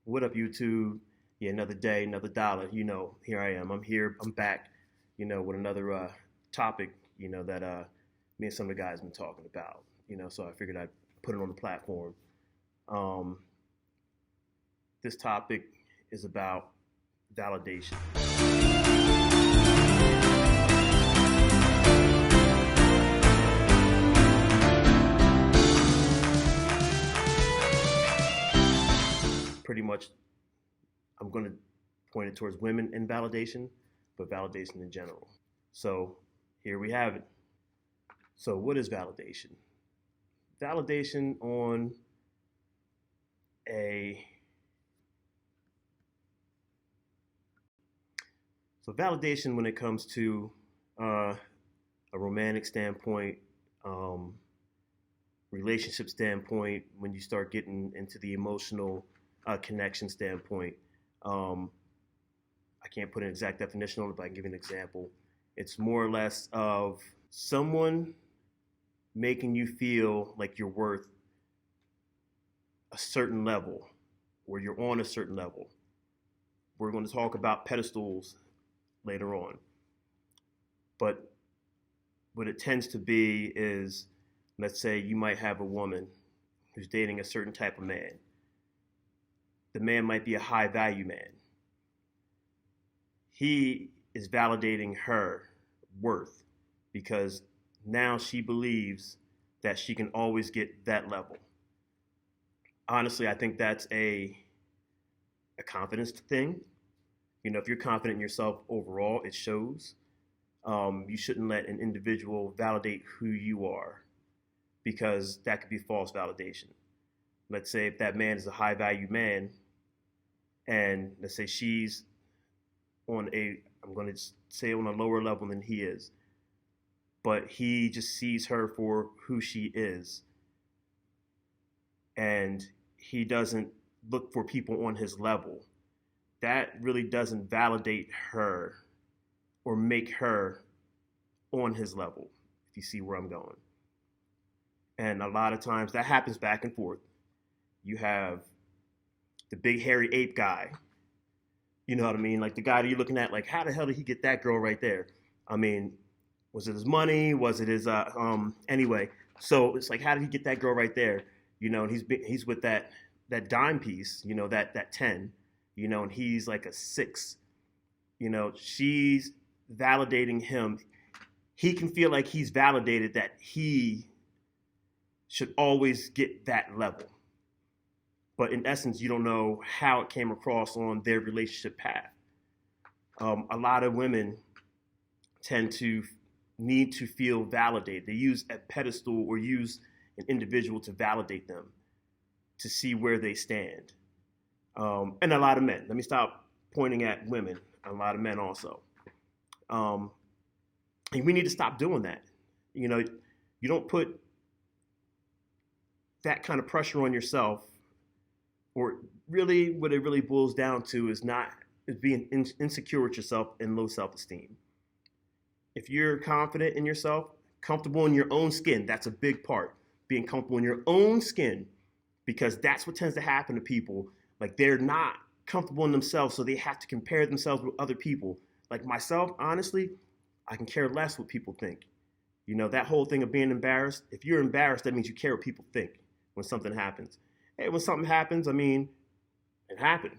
What up, YouTube? Yeah, another day, another dollar. Here I am. I'm here. I'm back. With another topic. That me and some of the guys been talking about. So I figured I'd put it on the platform. Um, this topic is about validation. Pretty much, I'm going to point it towards women and validation, but validation in general. So here we have it. So what is validation? Validation on a So validation when it comes to uh, a romantic standpoint, um, relationship standpoint, when you start getting into the emotional connection standpoint, um, I can't put an exact definition on it, but I can give you an example. It's more or less of someone making you feel like you're worth a certain level, or you're on a certain level. We're going to talk about pedestals later on. But what it tends to be is, let's say you might have a woman who's dating a certain type of man. The man might be a high value man. He is validating her worth because now she believes that she can always get that level. Honestly, I think that's a confidence thing. If you're confident in yourself overall, it shows. You shouldn't let an individual validate who you are because that could be false validation. Let's say if that man is a high value man, and let's say she's I'm going to say on a lower level than he is, but he just sees her for who she is, and he doesn't look for people on his level. That really doesn't validate her or make her on his level, if you see where I'm going. And a lot of times that happens back and forth. You have the big hairy ape guy, you know what I mean? Like the guy that you're looking at, like, how the hell did he get that girl right there? I mean, was it his money? Was it his, anyway. So it's like, how did he get that girl right there? And he's with that dime piece, that 10, and he's like a 6. She's validating him. He can feel like he's validated that he should always get that level. But in essence, you don't know how it came across on their relationship path. A lot of women tend to need to feel validated. They use a pedestal or use an individual to validate them, to see where they stand. And a lot of men. Let me stop pointing at women. A lot of men also. And we need to stop doing that. You don't put that kind of pressure on yourself, or really what it really boils down to is being insecure with yourself and low self-esteem. If you're confident in yourself, comfortable in your own skin, that's a big part. Being comfortable in your own skin, because that's what tends to happen to people. Like, they're not comfortable in themselves, so they have to compare themselves with other people. Like myself, honestly, I can care less what people think. That whole thing of being embarrassed, if you're embarrassed, that means you care what people think when something happens. Hey, when something happens, I mean, it happened.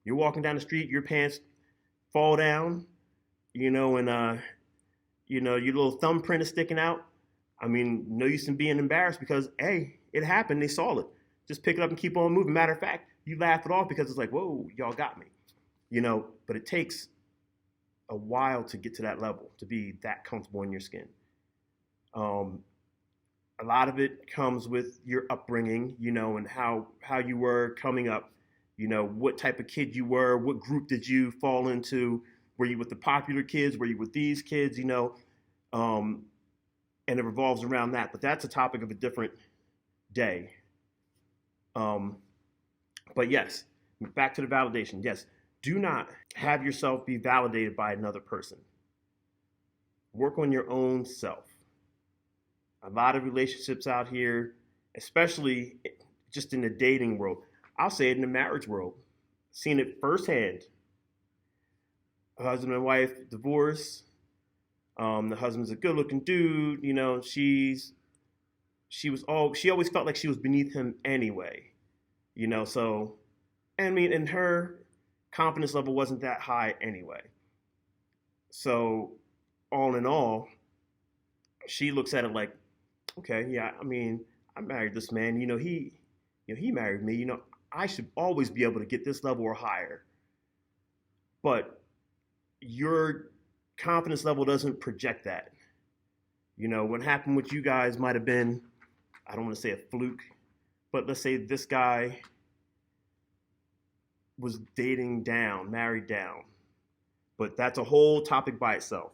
You're walking down the street, your pants fall down, and your little thumbprint is sticking out. I mean, no use in being embarrassed because, hey, it happened. They saw it. Just pick it up and keep on moving. Matter of fact, you laugh it off because it's like, whoa, y'all got me. But it takes a while to get to that level, to be that comfortable in your skin. A lot of it comes with your upbringing, and how you were coming up, what type of kid you were, what group did you fall into? Were you with the popular kids? Were you with these kids? And it revolves around that. But that's a topic of a different day. But yes, back to the validation. Yes, do not have yourself be validated by another person. Work on your own self. A lot of relationships out here, especially just in the dating world, I'll say it in the marriage world. seen it firsthand. A husband and wife divorce. The husband's a good-looking dude. You know, she always felt like she was beneath him anyway. You know, so I mean, and her confidence level wasn't that high anyway. So all in all, she looks at it like, okay, yeah, I mean, I married this man. He married me. You know, I should always be able to get this level or higher. But your confidence level doesn't project that. You know, what happened with you guys might have been, I don't want to say a fluke, but let's say this guy was dating down, married down. But that's a whole topic by itself,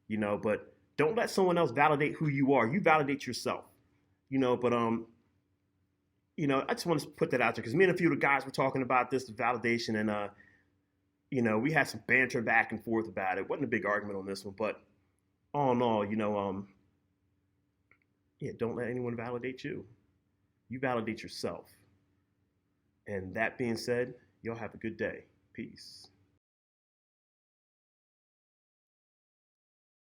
you know, but don't let someone else validate who you are. You validate yourself, you know, but I just want to put that out there because me and a few of the guys were talking about this validation, and we had some banter back and forth about it. It wasn't a big argument on this one, but all in all, yeah, don't let anyone validate you. You validate yourself. And that being said, y'all have a good day. Peace.